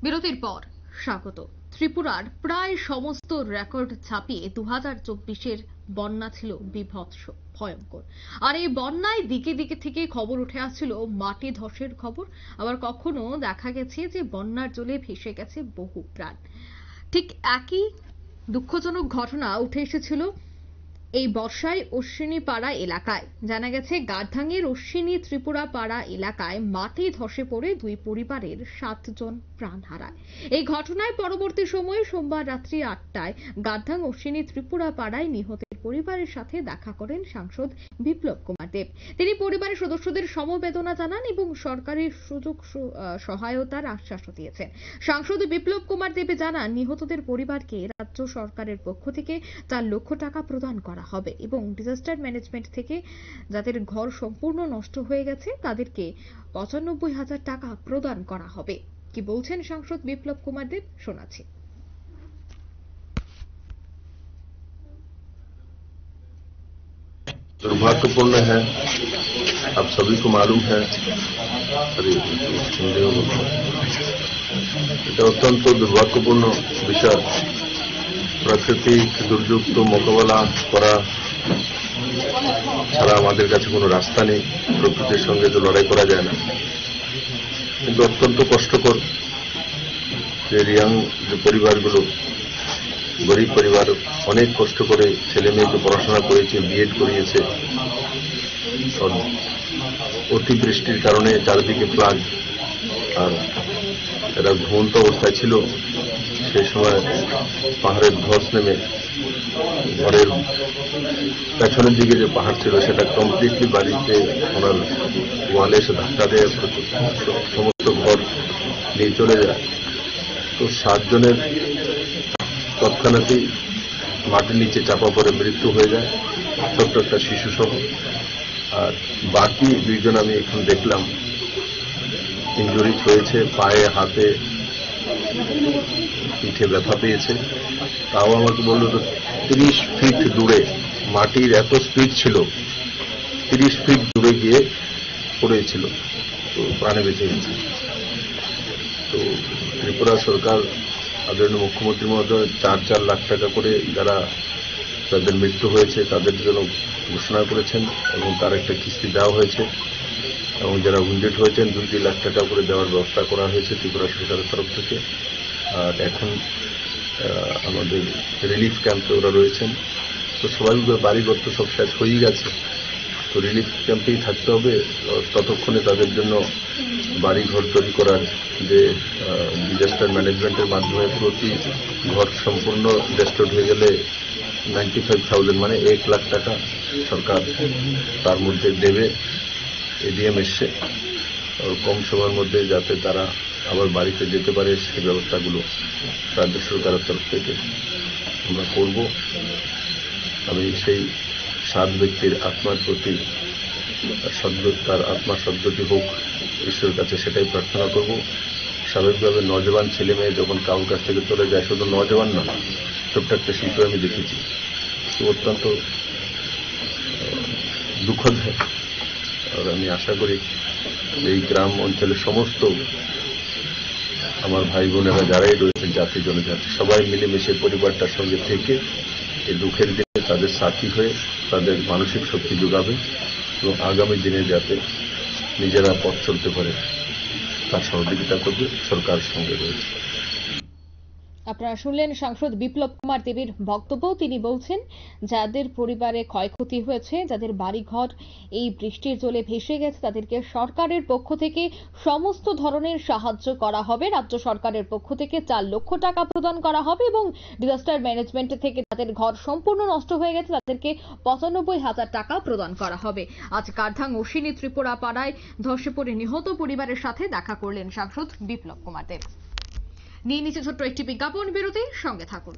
বিরতির পর স্বাগত। ত্রিপুরার প্রায় সমস্ত রেকর্ড ছাপিয়ে 2024-এর বন্যা ছিল বিভৎস, ভয়ঙ্কর। আর এই বন্যায় দিকে দিকে থেকে খবর উঠে আসছিল মাটি ধসের খবর, আবার কখনো দেখা গেছে যে বন্যার জলে ভেসে গেছে বহু প্রাণ। ঠিক একই দুঃখজনক ঘটনা উঠে এসেছিল এই বর্ষায় অশ্বিনী পাড়া এলাকায়। জানা গেছে গারধাঙের অশ্বিনী ত্রিপুরা পাড়া এলাকায় মাটি ধসে পড়ে দুই পরিবারের 7 জন প্রাণ হারায়। এই ঘটনায় পরবর্তী সময়ে সোমবার রাত্রি 8টায় গারধাং অশ্বিনী ত্রিপুরা পাড়ায় নিহতের পরিবারের সাথে দেখা করেন সাংসদ বিপ্লব কুমার দেব। তিনি পরিবারের সদস্যদের সমবেদনা জানান এবং সরকারের সুযোগ সহায়তার আশ্বাসও দিয়েছেন। সাংসদ বিপ্লব কুমার দেব জানান, নিহতদের পরিবারকে রাজ্য সরকারের পক্ষ থেকে 4 লক্ষ টাকা প্রদান করা হবে এবং ডিজাস্টার ম্যানেজমেন্ট থেকে যাদের ঘর সম্পূর্ণ নষ্ট হয়ে গেছে তাদেরকে 95,000 টাকা প্রদান করা হবে। কি বলছেন সাংসদ বিপ্লব কুমার দেব, শোনাচ্ছি। दुर्भाग्यपूर्ण है, आप सभी को मालूम है। এটা অত্যন্ত দুর্ভাগ্যপূর্ণ বিষয়। প্রাকৃতিক দুর্যোগ তো মোকাবেলা করা ছাড়া আমাদের কাছে কোনো রাস্তা নেই, প্রকৃতির সঙ্গে তো লড়াই করা যায় না। কিন্তু অত্যন্ত কষ্টকর যে রিয়াং যে পরিবারগুলো, গরিব পরিবার, অনেক কষ্ট করে ছেলে মেয়েকে পড়াশোনা করেছে, বিএড করিয়েছে, অতিবৃষ্টির কারণে চারিদিকে ফ্লাড, আর এরা ঘুমন্ত অবস্থায় ছিল। সেই সময় পাহাড়ের ধস নেমে ঘরের পেছনের দিকে যে পাহাড় ছিল সেটা কমপ্লিটলি বাড়িতে ওনার ওয়ালে এসে ধাক্কা দেয়, সমস্ত ঘর নিয়ে চলে যায়। তো 7 জনের তৎক্ষণাৎই মাটির নিচে চাপা পড়ে মৃত্যু হয়ে যায়, ছোট্ট একটা শিশু সহ। আর বাকি 2 জন আমি এখন দেখলাম ইনজুরিজ হয়েছে, পায়ে হাতে পিঠে ব্যথা পেয়েছে। তাও আমাকে বললো তো 30 ফিট দূরে, মাটির এত স্পিড ছিল, 30 ফিট দূরে গিয়ে পড়েছিল, তো প্রাণে বেঁচে গেছে। তো ত্রিপুরা সরকার আদরণীয় মুখ্যমন্ত্রী মহোদয় 4 লাখ টাকা করে যারা তাদের মৃত্যু হয়েছে তাদের জন্য ঘোষণা করেছেন এবং তার একটা কিস্তি দেওয়া হয়েছে, এবং যারা উইন্ডেড হয়েছেন 2 লাখ টাকা করে দেওয়ার ব্যবস্থা করা হয়েছে ত্রিপুরা সরকারের তরফ থেকে। আর এখন আমাদের রিলিফ ক্যাম্পে ওরা রয়েছেন। তো স্বাভাবিকভাবে বাড়িঘর তো সব শেষ হয়েই গেছে, তো রিলিফ ক্যাম্পেই থাকতে হবে। ততক্ষণে তাদের জন্য বাড়িঘর তৈরি করার যে ডিজাস্টার ম্যানেজমেন্টের মাধ্যমে প্রতি ঘর সম্পূর্ণ ডেস্ট্রয়েড হয়ে গেলে 95,000 মানে 1 লাখ টাকা সরকার তার মধ্যে দেবে। এডিএম এসছে, কম সময়ের মধ্যে যাতে তারা আবার বাড়িতে যেতে পারে সেই ব্যবস্থাগুলো রাজ্য সরকারের তরফ থেকে আমরা করব। আমি সেই 7 ব্যক্তির আত্মার প্রতি তার আত্মার সদ্গতি হোক ঈশ্বরের কাছে, সেটাই প্রার্থনা করব। স্বাভাবিকভাবে নজওয়ান ছেলে মেয়ে যখন কারোর কাছ থেকে চলে যায়, শুধু নজওয়ান না, ছোট্ট একটা শিশু আমি দেখেছি, তো অত্যন্ত দুঃখদ হয়। আর আমি আশা করি এই গ্রাম অঞ্চলের সমস্ত আমার ভাই বোনেরা যারাই রয়েছেন, জাতি জনজাতি, সবাই মিলেমিশে পরিবারটার সঙ্গে থেকে এই দুঃখের দিনে তাদের সাথী হয়ে তাদের মানসিক শক্তি যোগাবে এবং আগামী দিনে যাতে নিজেরা পথ চলতে পারে তার সহযোগিতা করবে, সরকার সঙ্গে রয়েছে। আপনারা শুনলেন সাংসদ বিপ্লব কুমার দেবের বক্তব্য। তিনি বলছেন, যাদের পরিবারে ক্ষয়ক্ষতি হয়েছে, যাদের বাড়িঘর এই বৃষ্টির জলে ভেসে গেছে, তাদেরকে সরকারের পক্ষ থেকে সমস্ত ধরনের সাহায্য করা হবে। রাজ্য সরকারের পক্ষ থেকে 4 লক্ষ টাকা প্রদান করা হবে এবং ডিজাস্টার ম্যানেজমেন্ট থেকে যাদের ঘর সম্পূর্ণ নষ্ট হয়ে গেছে তাদেরকে 95,000 টাকা প্রদান করা হবে। আজ গারধাং অশ্বিনী ত্রিপুরা পাড়ায় ধসে পড়ে নিহত পরিবারের সাথে দেখা করলেন সাংসদ বিপ্লব কুমার দেব। নিয়ে নিচে ছোট্ট একটি বিজ্ঞাপন বিরতি, সঙ্গে থাকুন।